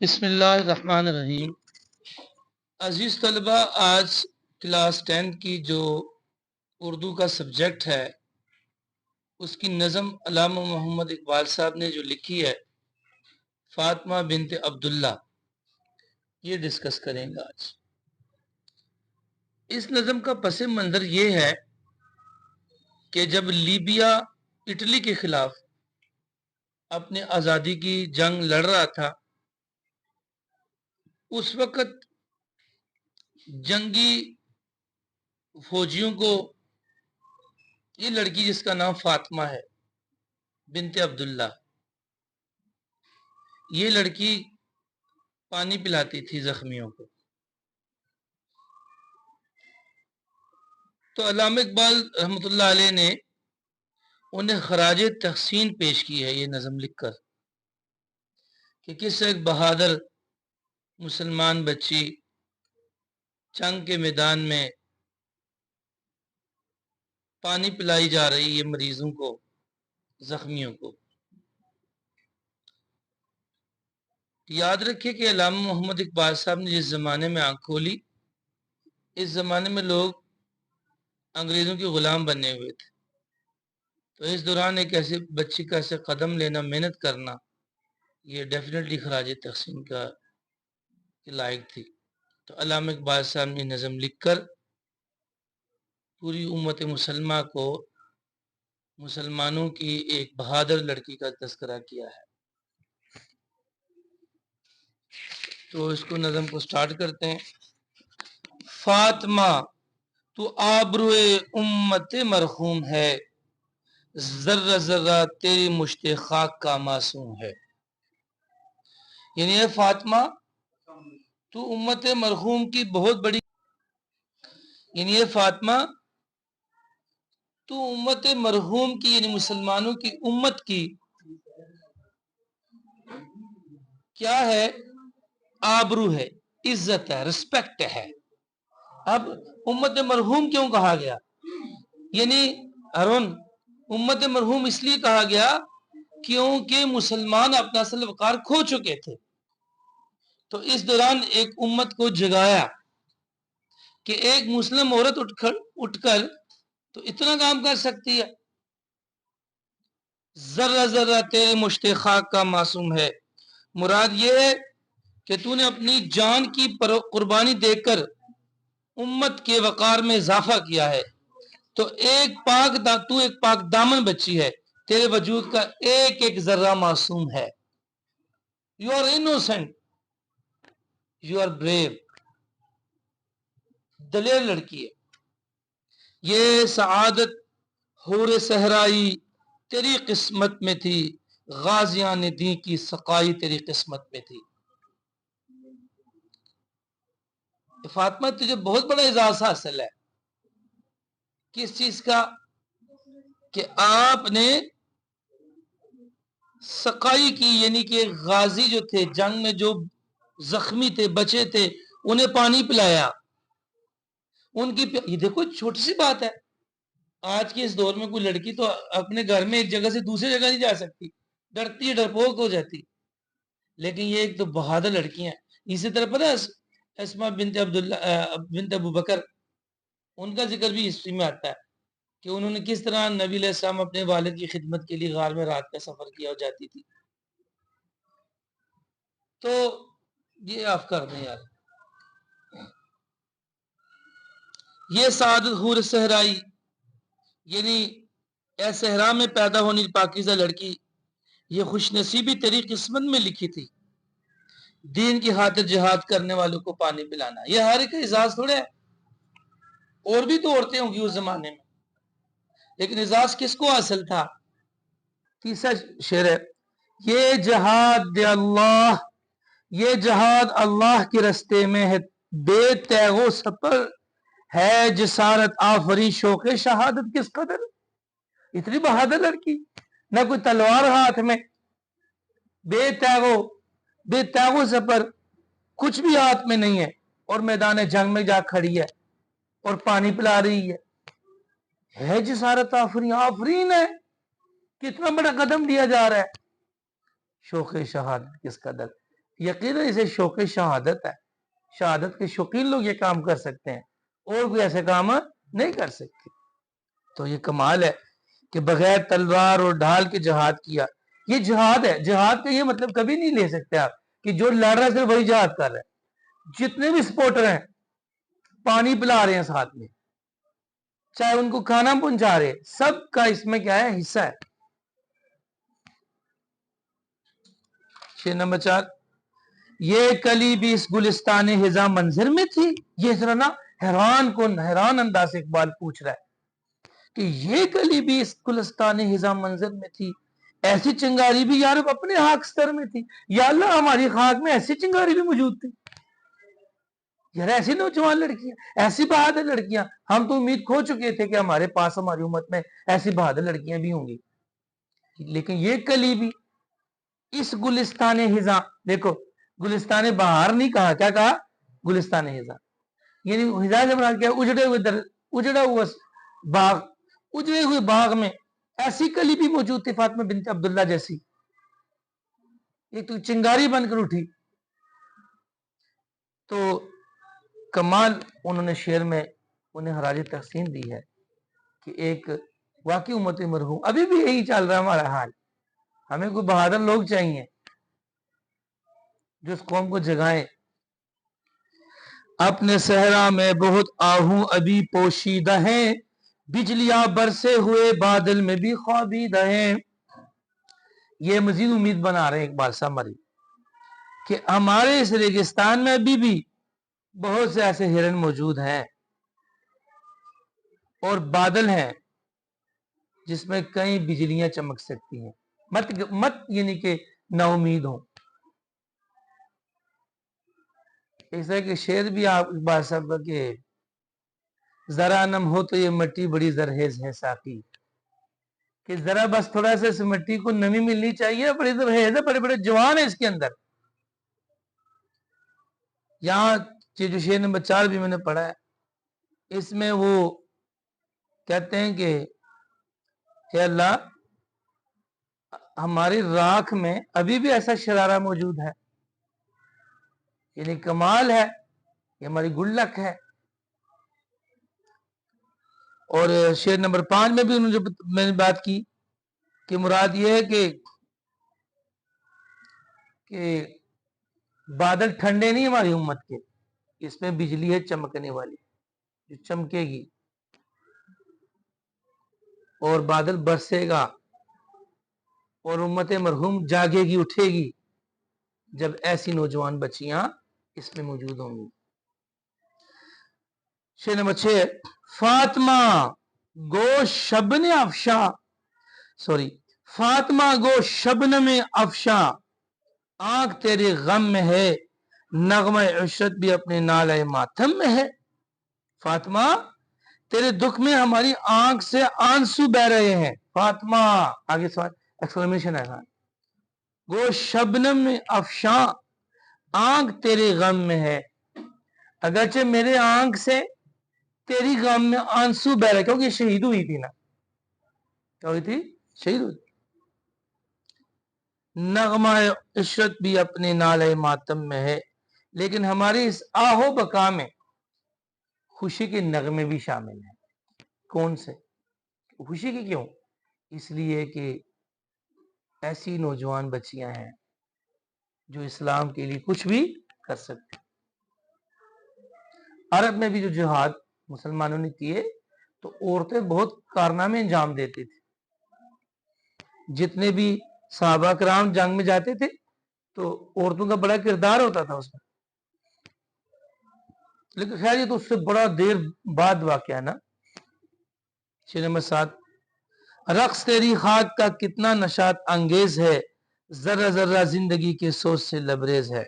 بسم اللہ الرحمن الرحیم۔ عزیز طلبہ، آج کلاس 10 کی جو اردو کا سبجیکٹ ہے اس کی نظم علامہ محمد اقبال صاحب نے جو لکھی ہے فاطمہ بنت عبداللہ، یہ ڈسکس کریں گے آج۔ اس نظم کا پس منظر یہ ہے کہ جب لیبیا اٹلی کے خلاف اپنے آزادی کی جنگ لڑ رہا تھا، اس وقت جنگی فوجیوں کو یہ لڑکی جس کا نام فاطمہ ہے بنت عبداللہ، یہ لڑکی پانی پلاتی تھی زخمیوں کو۔ تو علامہ اقبال رحمۃ اللہ علیہ نے انہیں خراج تحسین پیش کی ہے یہ نظم لکھ کر کہ کس ایک بہادر مسلمان بچی جنگ کے میدان میں پانی پلائی جا رہی ہے مریضوں کو، زخمیوں کو۔ یاد رکھیں کہ علامہ محمد اقبال صاحب نے جس زمانے میں آنکھ کھولی، اس زمانے میں لوگ انگریزوں کے غلام بنے ہوئے تھے، تو اس دوران ایک ایسے بچی کا ایسے قدم لینا، محنت کرنا، یہ ڈیفینیٹلی خراج تحسین کا لائق تھی۔ تو علامہ اقبال صاحب نے نظم لکھ کر پوری امت مسلمہ کو مسلمانوں کی ایک بہادر لڑکی کا تذکرہ کیا ہے۔ تو اس کو نظم کو سٹارٹ کرتے ہیں۔ فاطمہ تو آبروئے امت مرحوم ہے، ذرہ ذرہ تیری مشت خاک کا معصوم ہے۔ یعنی اے فاطمہ، تو امت مرحوم کی بہت بڑی، یعنی اے فاطمہ تو امت مرحوم کی، یعنی مسلمانوں کی امت کی کیا ہے؟ آبرو ہے، عزت ہے، رسپیکٹ ہے۔ اب امت مرحوم کیوں کہا گیا؟ یعنی ارون امت مرحوم اس لیے کہا گیا کیونکہ مسلمان اپنا اصل وقار کھو چکے تھے، تو اس دوران ایک امت کو جگایا کہ ایک مسلم عورت اٹھ کر تو اتنا کام کر سکتی ہے۔ ذرہ ذرہ تیرے مشت خاک کا معصوم ہے، مراد یہ ہے کہ تو نے اپنی جان کی قربانی دے کر امت کے وقار میں اضافہ کیا ہے، تو ایک پاک دامن بچی ہے، تیرے وجود کا ایک ایک ذرہ معصوم ہے۔ You are innocent, you are brave, دلیر لڑکی ہے۔ یہ سعادت حور صحرائی تیری قسمت میں تھی، غازیان دین کی سقائی تیری قسمت میں تھی۔ فاطمہ تجھے بہت بڑا اعزاز حاصل ہے، کس چیز کا؟ کہ آپ نے سقائی کی، یعنی کہ غازی جو تھے، جنگ میں جو زخمی تھے، بچے تھے، انہیں پانی پلایا۔ ان کی یہ دیکھو چھوٹی سی بات ہے، آج کے اس دور میں کوئی لڑکی تو اپنے گھر میں ایک جگہ سے دوسری جگہ نہیں جا سکتی، ڈرتی ہے، ڈرپوک ہو جاتی، لیکن یہ ایک تو بہادر لڑکی ہیں۔ اسی طرح پتہ ہے اسماء بنت ابو بکر، ان کا ذکر بھی ہسٹری میں آتا ہے کہ انہوں نے کس طرح نبی علیہ السلام اپنے والد کی خدمت کے لیے غار میں رات کا سفر کیا ہو جاتی تھی۔ تو یہ آپ کر دیں یار، یہ سعادت حور صحرائی، یعنی اے صحرا میں پیدا ہونی پاکیزہ لڑکی، یہ خوش نصیبی تیری قسمت میں لکھی تھی، دین کی خاطر جہاد کرنے والوں کو پانی پلانا۔ یہ ہر ایک اعزاز تھوڑے ہے، اور بھی تو عورتیں ہوں گی اس زمانے میں، لیکن اعزاز کس کو حاصل تھا؟ تیسرا شعر ہے، یہ جہاد اللہ، یہ جہاد اللہ کے رستے میں ہے، بے تیغ و سپر ہے جسارت آفری، شوق شہادت کس قدر۔ اتنی بہادر لڑکی، نہ کوئی تلوار ہاتھ میں، بے تیغ و سپر، کچھ بھی ہاتھ میں نہیں ہے، اور میدان جنگ میں جا کھڑی ہے اور پانی پلا رہی ہے جسارت آفرین، آفرین ہے، کتنا بڑا قدم دیا جا رہا ہے، شوق شہادت کس قدر۔ यकीनन इसे शौक शहादत है, शहादत के शौकीन लोग ये काम कर सकते हैं, और कोई ऐसे काम नहीं कर सकते। तो ये कमाल है कि बगैर तलवार और ढाल के जिहाद किया। ये जिहाद है, जिहाद का ये मतलब कभी नहीं ले सकते आप कि जो लड़ रहा है सिर्फ वही जिहाद कर रहा है। जितने भी सपोर्टर हैं पानी पिला रहे हैं साथ में, चाहे उनको खाना पहुंचा रहे, सबका इसमें क्या है, हिस्सा है। शेर नंबर 4, ये कली भी इस गुलिस्तान हिजा मंजर में थी। ये जरा ना हैरान अंदाज से इकबाल पूछ रहा है कि ये कली भी इस गुलिस्तान हिजा मंजर में थी, ऐसी चिंगारी भी यार अपने खाक स्तर में थी। या अल्लाह हमारी खाक में ऐसी चिंगारी भी मौजूद थी यार, ऐसी नौजवान लड़कियां, ऐसी बहादुर लड़कियां। हम तो उम्मीद खो चुके थे कि हमारे पास हमारी उम्मत में ऐसी बहादुर लड़कियां भी होंगी, लेकिन ये कली भी इस गुलिस्तान हिजा, देखो गुलिस्तान बहार नहीं कहा, क्या कहा, गुलिस्तान हिजा, यानी हिजा से बना क्या, उजड़ा हुआ बाग, उजड़े हुए बाग में ऐसी कली भी मौजूद थी, फातिमा बिनत अब्दुल्ला जैसी, एक तो चिंगारी बनकर उठी। तो कमाल उन्होंने शेर में उन्हें हराज तहसीन दी है कि एक वाकई उम्मत मरहूम, अभी भी यही चल रहा है हमारा हाल। हमें कोई बहादुर लोग चाहिए जो इस कौम को जगाएं। अपने सहरा में बहुत आहू अभी पोशीदा है, बिजलियां बरसे हुए बादल में भी ख्वाबीदा है। ये मजीद उम्मीद बना रहे हैं इकबाल साहब मरी कि हमारे इस रेगिस्तान में अभी भी बहुत से ऐसे हिरन मौजूद हैं और बादल हैं जिसमें कई बिजलियां चमक सकती हैं। मत यानी कि नाउमीद हो। इस तरह के शेर भी आप इकबाल साहब के, जरा नम हो तो ये मिट्टी बड़ी जरहेज है साकी, कि जरा बस थोड़ा सा इस मिट्टी को नमी मिलनी चाहिए, बड़ी जरहेज है, बड़े बड़े जवान है इसके अंदर। यहाँ ये जो शेर नंबर 4 भी मैंने पढ़ा है, इसमें वो कहते हैं कि हे अल्लाह हमारी राख में अभी भी ऐसा शरारा मौजूद है, यानी कमाल है, ये हमारी गुल्लक है। और शेर नंबर 5 में भी उन्होंने जो मैंने बात की कि मुराद ये है कि बादल ठंडे नहीं हमारी उम्मत के, इसमें बिजली है चमकने वाली जो चमकेगी और बादल बरसेगा और उम्मत मरहूम जागेगी, उठेगी जब ऐसी नौजवान बच्चियां इसमें मौजूद होंगी। शेर नंबर 6, फातिमा गो शबन अफशा, फातिमा गो शबन में अफशा, आंख तेरे गम में है, नगमा इशरत भी अपने नाले मातम में है। फातिमा तेरे दुख में हमारी आंख से आंसू बह रहे हैं। फातिमा, आगे सवाल एक्सक्लेमेशन है, गो शबनम में अफशा, आंख तेरे गम में है, अगरचे मेरे आंख से तेरी गम में आंसू बह रहे, क्योंकि शहीद हुई थी ना, क्या हुई थी, शहीद हुई। नगमा इशरत भी अपने नाले मातम में है, लेकिन हमारी इस आहो बका में खुशी के नगमे भी शामिल हैं। कौन से, खुशी की क्यों, इसलिए कि ऐसी नौजवान बच्चियां हैं जो इस्लाम के लिए कुछ भी कर सकते हैं। अरब में भी जो जिहाद मुसलमानों ने किए तो औरतें बहुत कारनामे अंजाम देती थी। जितने भी सहाबा कराम जंग में जाते थे तो औरतों का बड़ा किरदार होता था उसमें, लेकिन खैर ये तो उससे बड़ा देर बाद वाकया है ना। शेर नंबर 7, रक्स तेरी खाक का कितना नशात अंगेज है, जर्रा जर्रा जिंदगी के सोच से लबरेज है।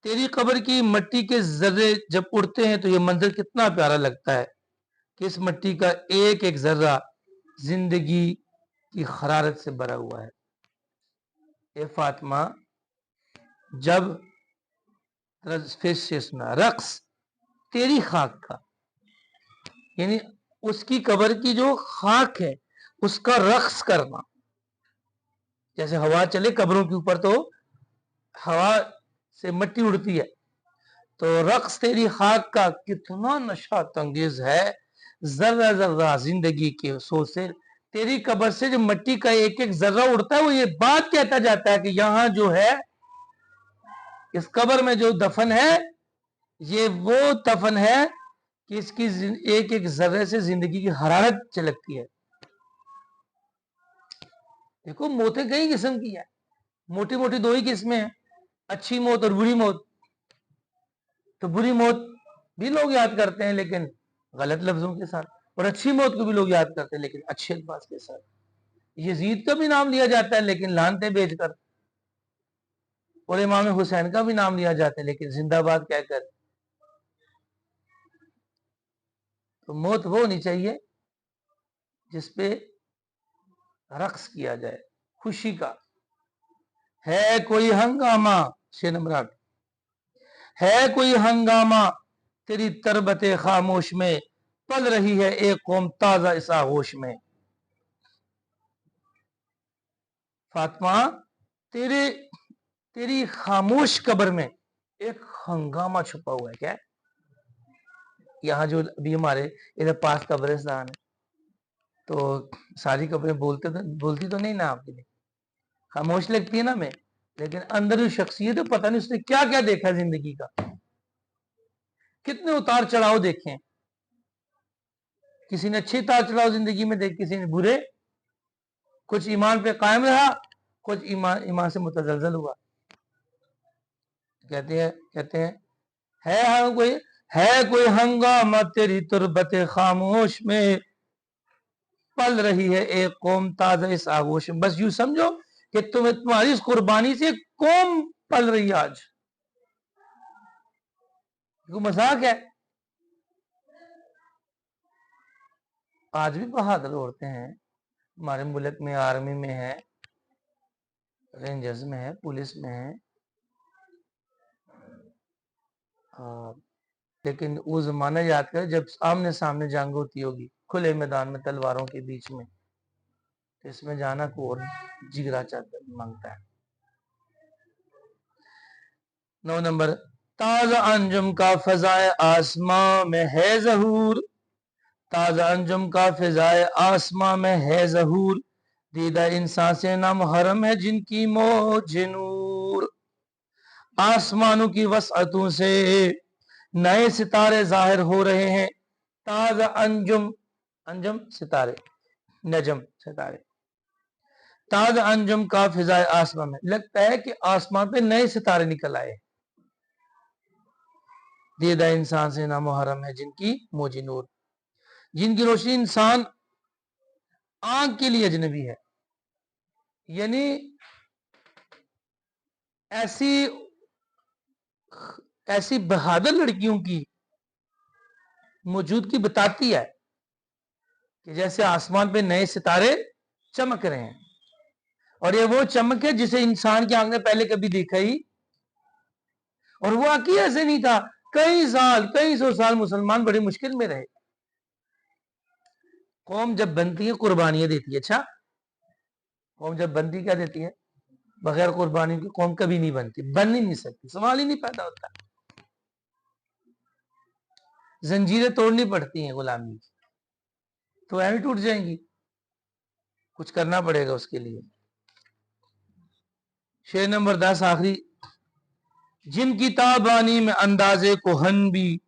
तेरी कब्र की मट्टी के जर्रे जब उड़ते हैं तो ये मंजर कितना प्यारा लगता है कि इस मट्टी का एक एक जर्रा जिंदगी की खरारत से भरा हुआ है। ए फातिमा, जब फिर से सुना, रक्स तेरी खाक का, यानी उसकी कब्र की जो खाक है उसका रक्स करना, जैसे हवा चले कब्रों के ऊपर तो हवा से मिट्टी उड़ती है, तो रक्स तेरी खाक का कितना नशात अंगेज है, जर्रा जर्रा जिंदगी के सोच से, तेरी कब्र से जो मिट्टी का एक एक जर्रा उड़ता है वो ये बात कहता जाता है कि यहाँ जो है इस कब्र में जो दफन है ये वो दफन है कि इसकी एक एक जर्रे से जिंदगी की हरारत झलकती है। देखो मौतें कई किस्म की है, मोटी मोटी दो ही किस्में हैं, अच्छी मौत और बुरी मौत। तो बुरी मौत भी लोग याद करते हैं लेकिन गलत लफ्जों के साथ, और अच्छी मौत को भी लोग याद करते हैं लेकिन अच्छे अल्फाज के साथ। यजीद का भी नाम लिया जाता है लेकिन लानते बेचकर, और इमाम हुसैन का भी नाम लिया जाता है लेकिन जिंदाबाद कहकर। तो मौत वो होनी चाहिए जिसपे रक्स किया जाए, खुशी का। है कोई हंगामा, 6 नंबर 8, है कोई हंगामा तेरी तरबते खामोश में, पल रही है एक कौम ताजा इस आगोश में। फातिमा तेरी खामोश कब्र में एक हंगामा छुपा हुआ है। क्या? यहाँ जो अभी हमारे इधर पास कब्रिस्तान है, तो सारी कब्रें बोलती तो नहीं ना आपके लिए, खामोश लगती है ना में, लेकिन अंदर जो शख्सियत है पता नहीं उसने क्या क्या देखा जिंदगी का, कितने उतार चढ़ाव देखे। किसी ने अच्छे उतार चढ़ाव जिंदगी में देखे, किसी ने बुरे। कुछ ईमान पे कायम रहा, कुछ ईमान से मुतजलजल हुआ। कहते हैं है कोई हंगामा तेरी तुरबत खामोश में, पल रही है एक कौम ताजा इस आगोश में। बस यूं समझो कि तुम्हारी इस कुर्बानी से कौम पल रही है आज। मजाक है? आज भी बहादुर औरतें हैं हमारे मुल्क में, आर्मी में है, रेंजर्स में है, पुलिस में है, लेकिन वो जमाना याद कर जब आमने सामने जंग होती होगी खुले मैदान में तलवारों के बीच में, तो इसमें जाना को और जिगरा चाहता मांगता है। 9 नंबर, ताजा अंजुम का फजाए आसमां में है जहूर, ताजा अंजुम का फिजाए आसमां में है जहूर, दीदा इंसान से नाम हरम है जिनकी मौज नूर। आसमानों की वसअतों से नए सितारे जाहिर हो रहे हैं, ताजा अंजुम, अंजुम सितारे, नजम सितारे, ताजा अंजुम का फिजाए आसमां में, लगता है कि आसमान पे नए सितारे निकल आए। दीदा इंसान से नाम हरम है जिनकी मौज नूर, जिनकी रोशनी इंसान आंख के लिए अजनबी है। यानी ऐसी बहादुर लड़कियों की मौजूदगी बताती है कि जैसे आसमान पे नए सितारे चमक रहे हैं, और ये वो चमक है जिसे इंसान की आंख ने पहले कभी देखा ही, और वो वाकई ऐसे नहीं था। कई सौ साल मुसलमान बड़ी मुश्किल में रहे। कौम जब बनती है कुर्बानियां देती है। अच्छा, कौम जब बनती क्या देती है? बगैर कुर्बानी की कौम कभी नहीं बनती, बन ही नहीं सकती, सवाल ही नहीं पैदा होता। जंजीरें तोड़नी पड़ती हैं गुलामी की, तो ऐसी टूट जाएंगी, कुछ करना पड़ेगा उसके लिए। 6 नंबर 10 आखिरी, जिनकी ताबानी में अंदाजे कोहन भी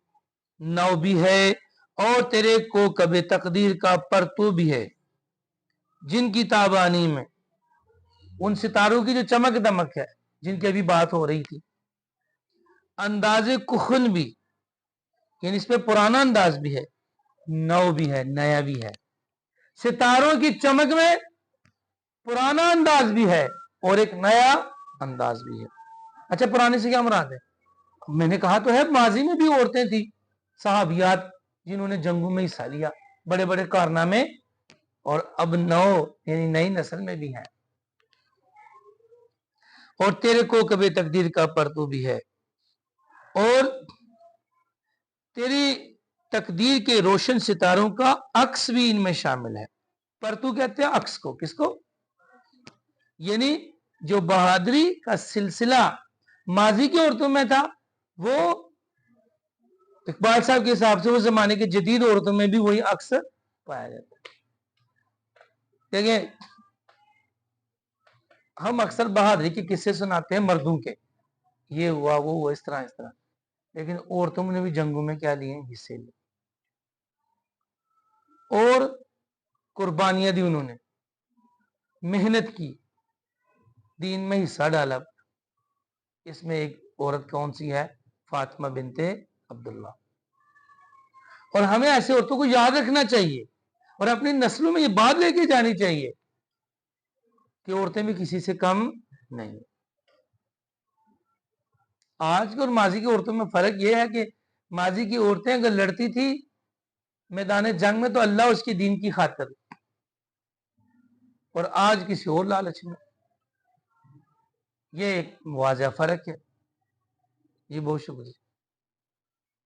नौ भी है, और तेरे को कभी तकदीर का परतू भी है। जिनकी ताबानी में, उन सितारों की जो चमक दमक है जिनकी अभी बात हो रही थी, अंदाजे कुहन भी, यानी इस पे पुराना अंदाज भी है, नौ भी है, नया भी है। सितारों की चमक में पुराना अंदाज भी है और एक नया अंदाज भी है। अच्छा, पुराने से क्या मुराद है? मैंने कहा तो है माजी में भी औरतें थी सहाबियात जिन्होंने जंगों में हिस्सा लिया, बड़े बड़े कारनामे, और अब यानी नई नस्ल में भी है। और तेरे को कभी तकदीर का परतू भी है, और तेरी तकदीर के रोशन सितारों का अक्स भी इनमें शामिल है। परतू कहते हैं अक्स को, किसको? यानी जो बहादुरी का सिलसिला ماضی کی عورتوں میں تھا وہ اقبال صاحب کے حساب سے وہ زمانے کے جدید عورتوں میں بھی وہی اکثر پایا جاتا ہے. دیکھیں ہم اکثر بہادری کے قصے سناتے ہیں مردوں کے، یہ ہوا وہ ہوا اس طرح، لیکن عورتوں نے بھی جنگوں میں کیا لیے ہیں، حصے لیے اور قربانیاں دی، انہوں نے محنت کی، دین میں حصہ ڈالا. اس میں ایک عورت کون سی ہے؟ فاطمہ بنت عبداللہ. اور ہمیں ایسے عورتوں کو یاد رکھنا چاہیے اور اپنی نسلوں میں یہ بات لے کے جانی چاہیے کہ عورتیں بھی کسی سے کم نہیں. آج کے اور ماضی کی عورتوں میں فرق یہ ہے کہ ماضی کی عورتیں اگر لڑتی تھی میدان جنگ میں تو اللہ اس کی دین کی خاطر، اور آج کسی اور لالچ میں. یہ ایک واضح فرق ہے. جی بہت شکریہ.